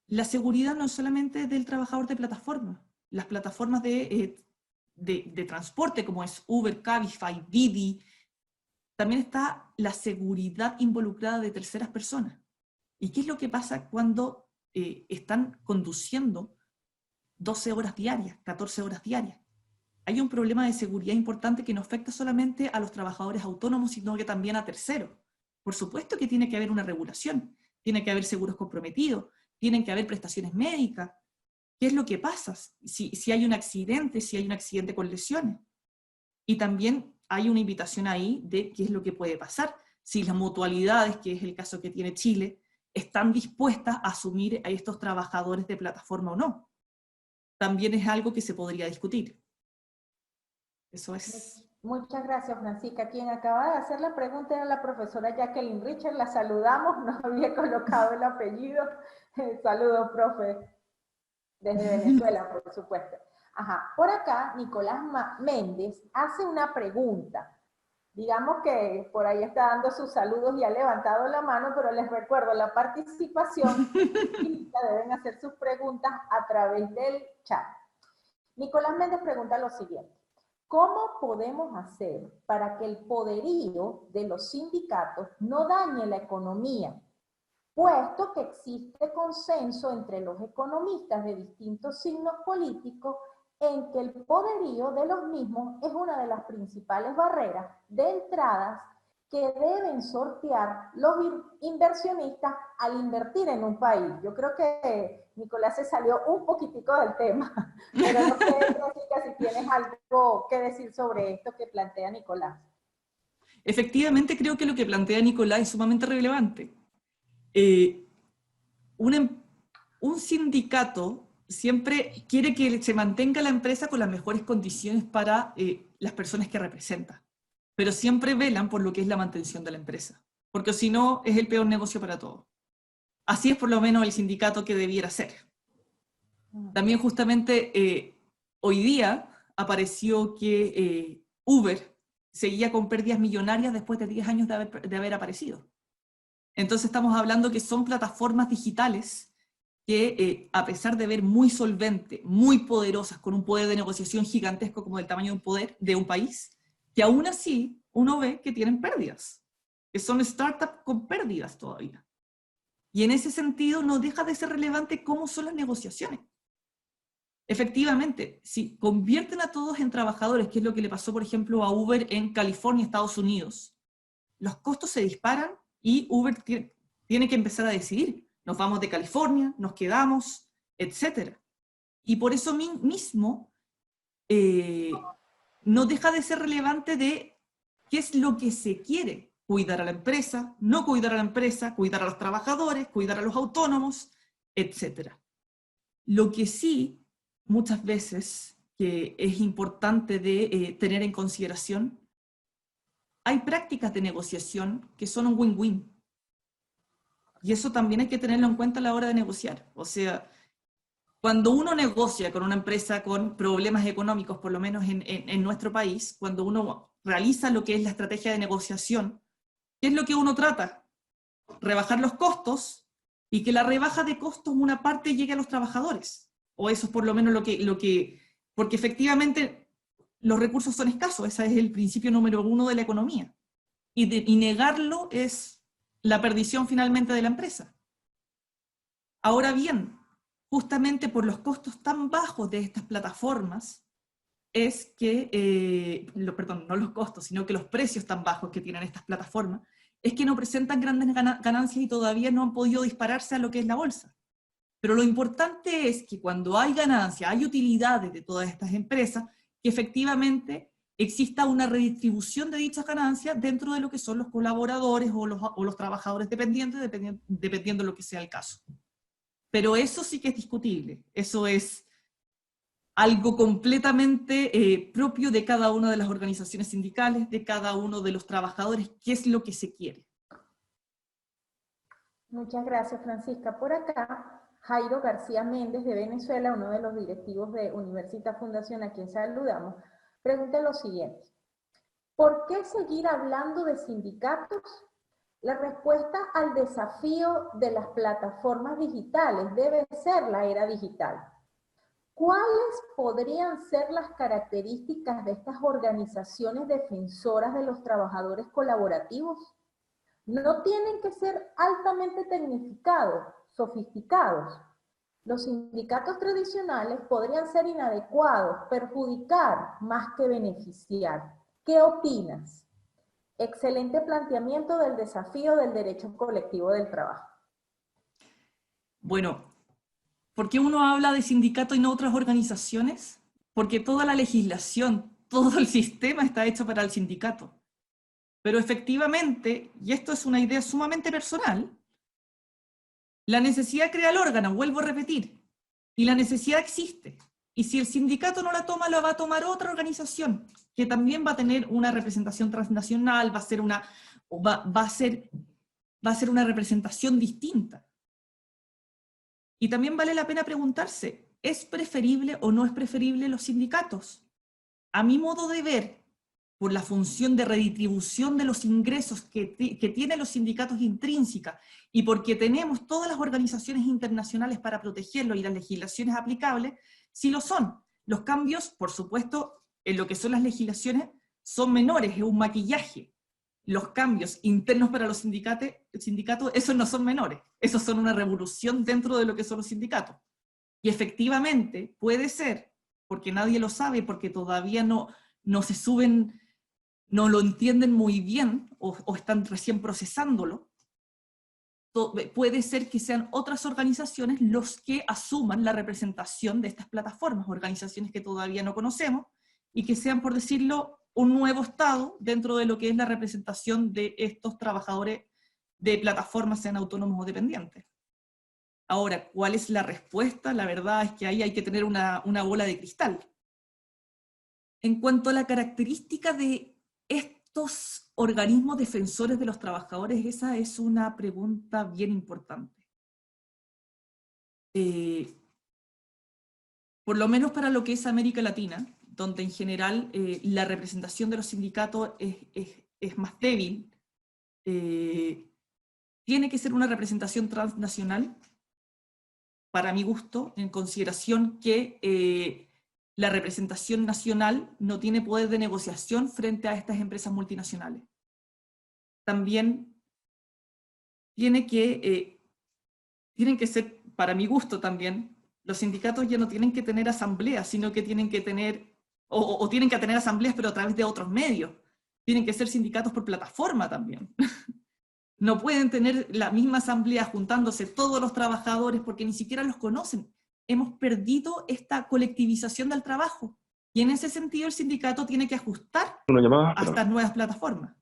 La seguridad no es solamente del trabajador de plataforma. Las plataformas de transporte como es Uber, Cabify, Didi, también está la seguridad involucrada de terceras personas. ¿Y qué es lo que pasa cuando están conduciendo 12 horas diarias, 14 horas diarias? Hay un problema de seguridad importante que no afecta solamente a los trabajadores autónomos, sino que también a terceros. Por supuesto que tiene que haber una regulación, tiene que haber seguros comprometidos, tienen que haber prestaciones médicas. ¿Qué es lo que pasa si hay un accidente, si hay un accidente con lesiones? Y también hay una invitación ahí de qué es lo que puede pasar si las mutualidades, que es el caso que tiene Chile, están dispuestas a asumir a estos trabajadores de plataforma o no. También es algo que se podría discutir. Eso es. Muchas gracias, Francisca. Quien acaba de hacer la pregunta era la profesora Jacqueline Richard. La saludamos, no había colocado el apellido. Saludos, profe. Desde Venezuela, por supuesto. Ajá. Por acá, Nicolás Méndez hace una pregunta. Digamos que por ahí está dando sus saludos y ha levantado la mano, pero les recuerdo, la participación, deben hacer sus preguntas a través del chat. Nicolás Méndez pregunta lo siguiente: ¿cómo podemos hacer para que el poderío de los sindicatos no dañe la economía, puesto que existe consenso entre los economistas de distintos signos políticos en que el poderío de los mismos es una de las principales barreras de entradas que deben sortear los inversionistas al invertir en un país? Yo creo que Nicolás se salió un poquitico del tema, pero no sé, Jessica, si tienes algo que decir sobre esto que plantea Nicolás. Efectivamente, creo que lo que plantea Nicolás es sumamente relevante. Un sindicato siempre quiere que se mantenga la empresa con las mejores condiciones para las personas que representa, pero siempre velan por lo que es la mantención de la empresa, porque si no es el peor negocio para todos. Así es por lo menos el sindicato que debiera ser. También justamente hoy día apareció que Uber seguía con pérdidas millonarias después de 10 años de haber aparecido. Entonces estamos hablando que son plataformas digitales que a pesar de ver muy solvente, muy poderosas, con un poder de negociación gigantesco como del tamaño de un país, que aún así uno ve que tienen pérdidas, que son startups con pérdidas todavía. Y en ese sentido no deja de ser relevante cómo son las negociaciones. Efectivamente, si convierten a todos en trabajadores, que es lo que le pasó, por ejemplo, a Uber en California, Estados Unidos, los costos se disparan y Uber tiene que empezar a decidir. Nos vamos de California, nos quedamos, etc. Y por eso mismo no deja de ser relevante de qué es lo que se quiere. Cuidar a la empresa, no cuidar a la empresa, cuidar a los trabajadores, cuidar a los autónomos, etc. Lo que sí, muchas veces, que es importante de tener en consideración, hay prácticas de negociación que son un win-win. Y eso también hay que tenerlo en cuenta a la hora de negociar. O sea, cuando uno negocia con una empresa con problemas económicos, por lo menos en nuestro país, cuando uno realiza lo que es la estrategia de negociación, ¿qué es lo que uno trata? Rebajar los costos y que la rebaja de costos una parte llegue a los trabajadores. O eso es por lo menos porque efectivamente los recursos son escasos, ese es el principio número 1 de la economía. Y negarlo es la perdición finalmente de la empresa. Ahora bien, justamente por los costos tan bajos de estas plataformas, es que, perdón, no los costos, sino que los precios tan bajos que tienen estas plataformas, es que no presentan grandes ganancias y todavía no han podido dispararse a lo que es la bolsa. Pero lo importante es que cuando hay ganancia, hay utilidades de todas estas empresas, que efectivamente exista una redistribución de dichas ganancias dentro de lo que son los colaboradores o los trabajadores dependientes, dependiendo de lo que sea el caso. Pero eso sí que es discutible, eso es algo completamente propio de cada una de las organizaciones sindicales, de cada uno de los trabajadores, qué es lo que se quiere. Muchas gracias, Francisca. Por acá, Jairo García Méndez, de Venezuela, uno de los directivos de Universitas Fundación, a quien saludamos, pregunta lo siguiente: ¿por qué seguir hablando de sindicatos La respuesta al desafío de las plataformas digitales debe ser la era digital. ¿Cuáles podrían ser las características de estas organizaciones defensoras de los trabajadores colaborativos? No tienen que ser altamente tecnificados, sofisticados. Los sindicatos tradicionales podrían ser inadecuados, perjudicar más que beneficiar. ¿Qué opinas? Excelente planteamiento del desafío del derecho colectivo del trabajo. Bueno, ¿por qué uno habla de sindicato y no otras organizaciones? Porque toda la legislación, todo el sistema está hecho para el sindicato. Pero efectivamente, y esto es una idea sumamente personal, la necesidad crea el órgano, vuelvo a repetir, y la necesidad existe. Y si el sindicato no la toma, la va a tomar otra organización, que también va a tener una representación transnacional, va a ser una representación distinta. Y también vale la pena preguntarse, ¿es preferible o no es preferible los sindicatos? A mi modo de ver, por la función de redistribución de los ingresos que tienen los sindicatos intrínseca y porque tenemos todas las organizaciones internacionales para protegerlo y las legislaciones aplicables, sí lo son. Los cambios, por supuesto, en lo que son las legislaciones, son menores, es un maquillaje. Los cambios internos para los sindicatos, esos no son menores, esos son una revolución dentro de lo que son los sindicatos. Y efectivamente puede ser, porque nadie lo sabe, porque todavía no se suben, no lo entienden muy bien, o están recién procesándolo, puede ser que sean otras organizaciones los que asuman la representación de estas plataformas, organizaciones que todavía no conocemos, y que sean, por decirlo, un nuevo estado dentro de lo que es la representación de estos trabajadores de plataformas, sean autónomos o dependientes. Ahora, ¿cuál es la respuesta? La verdad es que ahí hay que tener una bola de cristal. En cuanto a la característica de estos organismos defensores de los trabajadores, esa es una pregunta bien importante. Por lo menos para lo que es América Latina, donde en general la representación de los sindicatos es más débil, tiene que ser una representación transnacional, para mi gusto, en consideración que la representación nacional no tiene poder de negociación frente a estas empresas multinacionales. También tienen que ser, para mi gusto también, los sindicatos ya no tienen que tener asambleas, sino que tienen que tener, o tienen que tener asambleas, pero a través de otros medios. Tienen que ser sindicatos por plataforma también. No pueden tener la misma asamblea juntándose todos los trabajadores porque ni siquiera los conocen. Hemos perdido esta colectivización del trabajo. Y en ese sentido el sindicato tiene que ajustar a estas nuevas plataformas.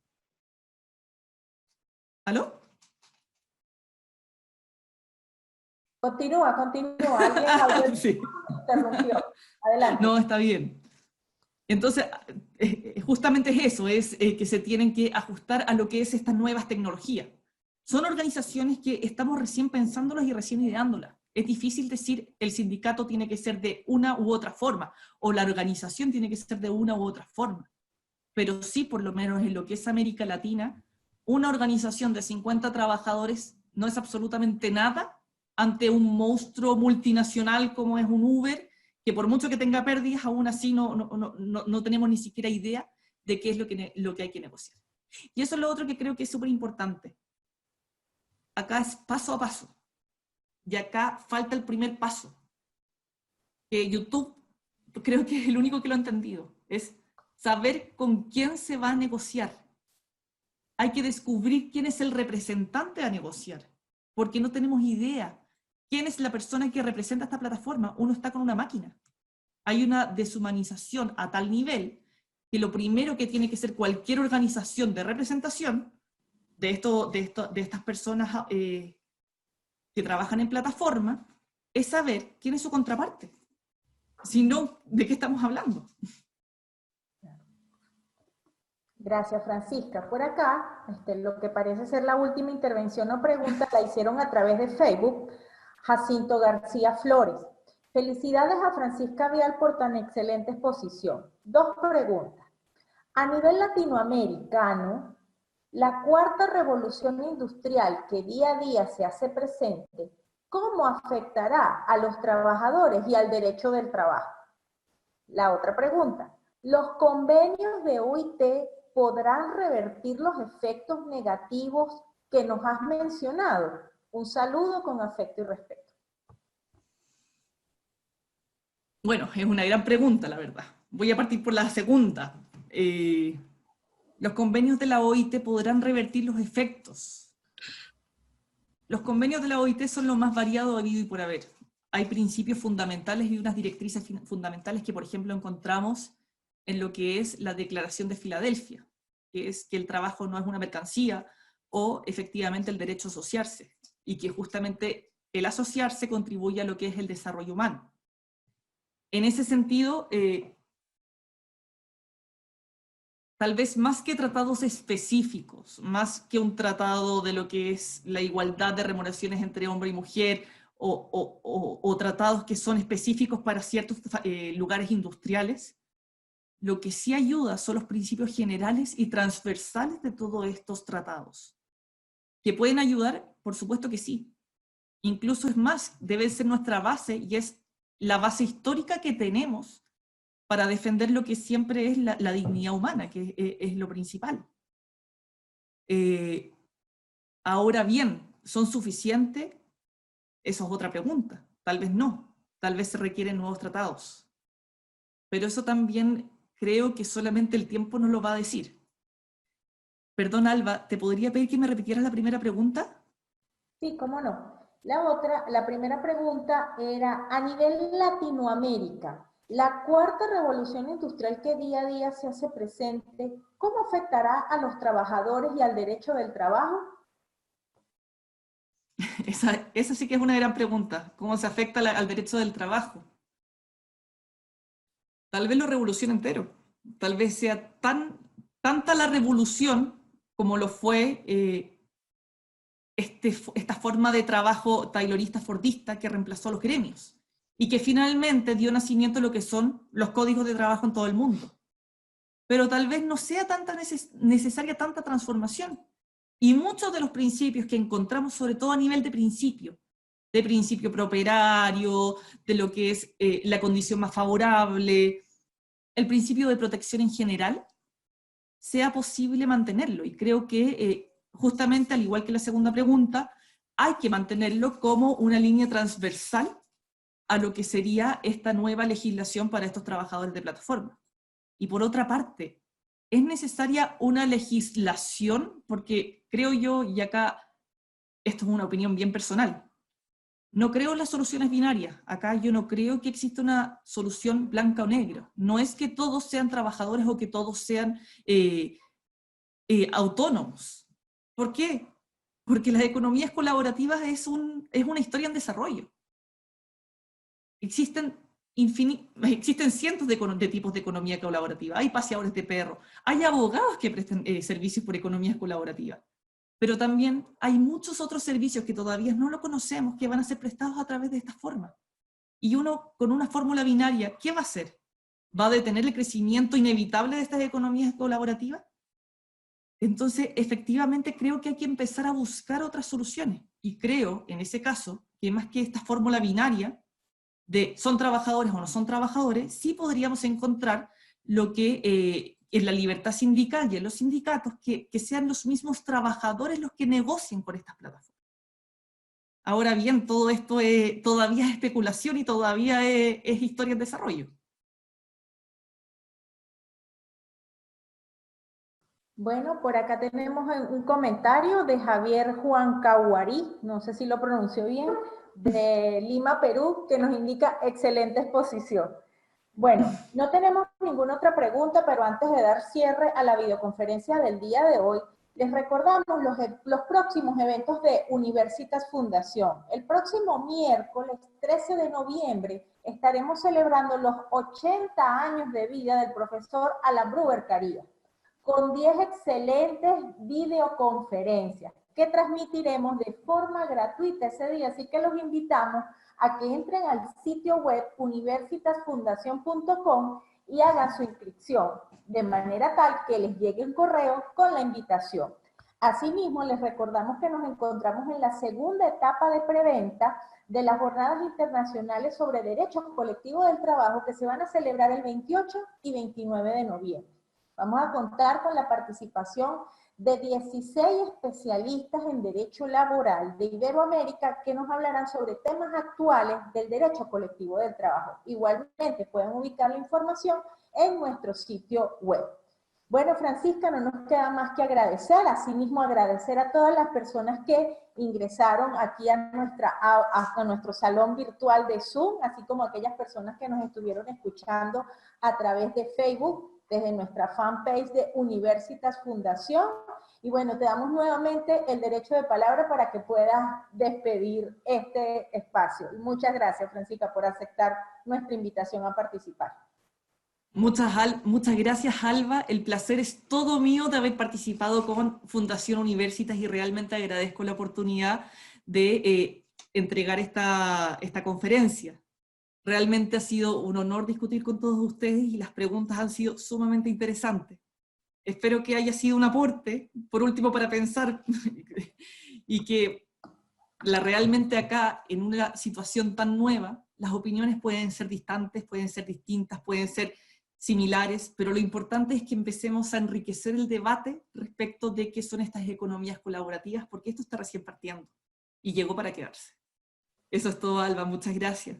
¿Aló? Continúa. Alguien Sí. interrumpió. Adelante. No, está bien. Entonces, justamente es eso, es que se tienen que ajustar a lo que es estas nuevas tecnologías. Son organizaciones que estamos recién pensándolas y recién ideándolas. Es difícil decir el sindicato tiene que ser de una u otra forma, o la organización tiene que ser de una u otra forma. Pero sí, por lo menos en lo que es América Latina, una organización de 50 trabajadores no es absolutamente nada ante un monstruo multinacional como es un Uber, que por mucho que tenga pérdidas, aún así no tenemos ni siquiera idea de qué es lo que hay que negociar. Y eso es lo otro que creo que es súper importante. Acá es paso a paso. Y acá falta el primer paso. Que YouTube, creo que es el único que lo ha entendido, es saber con quién se va a negociar. Hay que descubrir quién es el representante a negociar, porque no tenemos idea. ¿Quién es la persona que representa esta plataforma? Uno está con una máquina. Hay una deshumanización a tal nivel que lo primero que tiene que ser cualquier organización de representación de estas personas que trabajan en plataforma es saber quién es su contraparte. Si no, ¿de qué estamos hablando? Gracias, Francisca. Por acá, lo que parece ser la última intervención o pregunta la hicieron a través de Facebook, Jacinto García Flores. Felicidades a Francisca Vial por tan excelente exposición. Dos preguntas. A nivel latinoamericano, La cuarta revolución industrial que día a día se hace presente, ¿cómo afectará a los trabajadores y al derecho del trabajo? La otra pregunta, ¿los convenios de OIT podrán revertir los efectos negativos que nos has mencionado? Un saludo con afecto y respeto. Bueno, es una gran pregunta, la verdad. Voy a partir por la segunda. ¿Los convenios de la OIT podrán revertir los efectos? Los convenios de la OIT son lo más variado habido y por haber. Hay principios fundamentales y unas directrices fundamentales que, por ejemplo, encontramos en lo que es la Declaración de Filadelfia, que es que el trabajo no es una mercancía, o efectivamente el derecho a asociarse, y que justamente el asociarse contribuye a lo que es el desarrollo humano. En ese sentido, tal vez más que tratados específicos, más que un tratado de lo que es la igualdad de remuneraciones entre hombre y mujer, o tratados que son específicos para ciertos lugares industriales, lo que sí ayuda son los principios generales y transversales de todos estos tratados. ¿Que pueden ayudar? Por supuesto que sí. Incluso es más, debe ser nuestra base, y es la base histórica que tenemos para defender lo que siempre es la dignidad humana, que es lo principal. Ahora bien, ¿son suficientes? Eso es otra pregunta. Tal vez no. Tal vez se requieren nuevos tratados. Pero eso también creo que solamente el tiempo nos lo va a decir. Perdón, Alba, ¿te podría pedir que me repitieras la primera pregunta? Sí, cómo no. La primera pregunta era, a nivel Latinoamérica, la cuarta revolución industrial que día a día se hace presente, ¿cómo afectará a los trabajadores y al derecho del trabajo? Esa sí que es una gran pregunta. ¿Cómo se afecta al derecho del trabajo? Tal vez lo revolucione entero. Tal vez sea tanta la revolución como lo fue esta forma de trabajo taylorista-fordista que reemplazó a los gremios y que finalmente dio nacimiento a lo que son los códigos de trabajo en todo el mundo. Pero tal vez no sea necesaria tanta transformación. Y muchos de los principios que encontramos, sobre todo a nivel de principio prooperario, de lo que es la condición más favorable, el principio de protección en general, sea posible mantenerlo. Y creo que justamente, al igual que la segunda pregunta, hay que mantenerlo como una línea transversal a lo que sería esta nueva legislación para estos trabajadores de plataforma. Y por otra parte, es necesaria una legislación, porque creo yo, y acá esto es una opinión bien personal, no creo en las soluciones binarias. Acá yo no creo que exista una solución blanca o negra. No es que todos sean trabajadores o que todos sean autónomos. ¿Por qué? Porque las economías colaborativas es una historia en desarrollo. Existen cientos de tipos de economía colaborativa. Hay paseadores de perro, hay abogados que prestan servicios por economías colaborativas. Pero también hay muchos otros servicios que todavía no lo conocemos, que van a ser prestados a través de esta forma. Y uno, con una fórmula binaria, ¿qué va a hacer? ¿Va a detener el crecimiento inevitable de estas economías colaborativas? Entonces, efectivamente, creo que hay que empezar a buscar otras soluciones. Y creo, en ese caso, que más que esta fórmula binaria de son trabajadores o no son trabajadores, sí podríamos encontrar lo que en la libertad sindical y en los sindicatos, que sean los mismos trabajadores los que negocien con estas plataformas. Ahora bien, todo esto todavía es especulación y todavía es historia en desarrollo. Bueno, por acá tenemos un comentario de Javier Juan Caguarí, no sé si lo pronunció bien, de Lima, Perú, que nos indica excelente exposición. Bueno, no tenemos ninguna otra pregunta, pero antes de dar cierre a la videoconferencia del día de hoy, les recordamos los próximos eventos de Universitas Fundación. El próximo miércoles 13 de noviembre estaremos celebrando los 80 años de vida del profesor Alan Bruber Carías, con 10 excelentes videoconferencias que transmitiremos de forma gratuita ese día. Así que los invitamos a que entren al sitio web universitasfundación.com y hagan su inscripción, de manera tal que les llegue un correo con la invitación. Asimismo, les recordamos que nos encontramos en la segunda etapa de preventa de las Jornadas Internacionales sobre Derechos Colectivos del Trabajo que se van a celebrar el 28 y 29 de noviembre. Vamos a contar con la participación de 16 especialistas en derecho laboral de Iberoamérica que nos hablarán sobre temas actuales del derecho colectivo del trabajo. Igualmente pueden ubicar la información en nuestro sitio web. Bueno, Francisca, no nos queda más que agradecer, asimismo agradecer a todas las personas que ingresaron aquí a nuestro salón virtual de Zoom, así como aquellas personas que nos estuvieron escuchando a través de Facebook, desde nuestra fanpage de Universitas Fundación. Y bueno, te damos nuevamente el derecho de palabra para que puedas despedir este espacio. Muchas gracias, Francisca, por aceptar nuestra invitación a participar. Muchas gracias, Alba. El placer es todo mío de haber participado con Fundación Universitas y realmente agradezco la oportunidad de entregar esta conferencia. Realmente ha sido un honor discutir con todos ustedes y las preguntas han sido sumamente interesantes. Espero que haya sido un aporte, por último, para pensar y que realmente acá, en una situación tan nueva, las opiniones pueden ser distantes, pueden ser distintas, pueden ser similares, pero lo importante es que empecemos a enriquecer el debate respecto de qué son estas economías colaborativas, porque esto está recién partiendo y llegó para quedarse. Eso es todo, Alba, muchas gracias.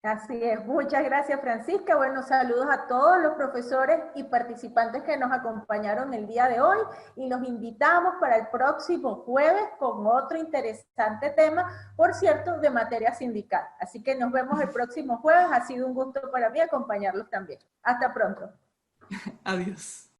Así es, muchas gracias, Francisca. Bueno, saludos a todos los profesores y participantes que nos acompañaron el día de hoy y los invitamos para el próximo jueves con otro interesante tema, por cierto, de materia sindical. Así que nos vemos el próximo jueves. Ha sido un gusto para mí acompañarlos también. Hasta pronto. Adiós.